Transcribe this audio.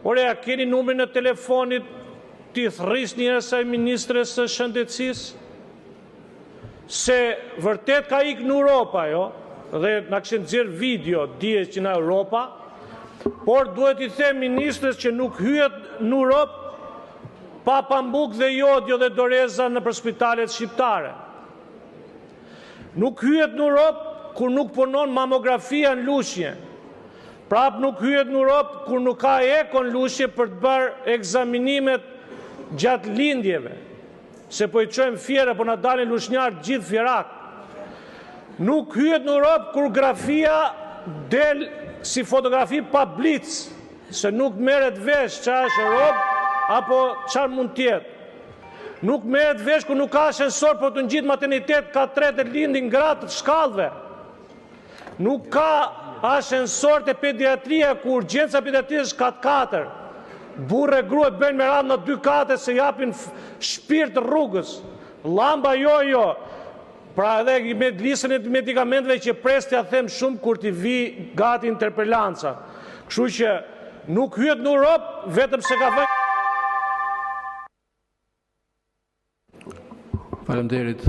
Ore, a keni numrin e telefonit t'i thrisni asaj ministres së shëndetësisë? Se vërtet ka ikë në Europa, jo? Dhe na këshin nxjerr video, dihet që në Europa, por duhet i them ministres që nuk hyet në Europë pa pambuk dhe jodio dhe doreza në për spitalet shqiptare. Nuk hyet në Europë kur nuk punon mamografia në Lushnjë. Prap nuk hyet në Europë kur nuk ka eko në Lushnjë për të bërë ekzaminimet gjatë lindjeve. Se po i çojmë fjera, po na dalin lushnjarë gjithë fjerak. Nuk hyet në Europë kur grafia del si fotografi pa blic, se nuk merret vesh çfarë është Europë apo çfarë mund të jetë. Nuk merret vesh kur nuk ka ashensor për të ngjitur maternitet ka 3 lindin gratë të shkallëve. Nuk ka ashensor të pediatria ku urgjenca pediatrisë ka 4. Burrë e grua bëjnë me radhë në 2 kate se japin shpirt rrugës. Llamba jo. Pra edhe me listën e medikamenteve që prestja them shumë kur t'i vi gati interpelanca. Kështu që nuk hyet në Europë vetëm se ka vënë. Faleminderit.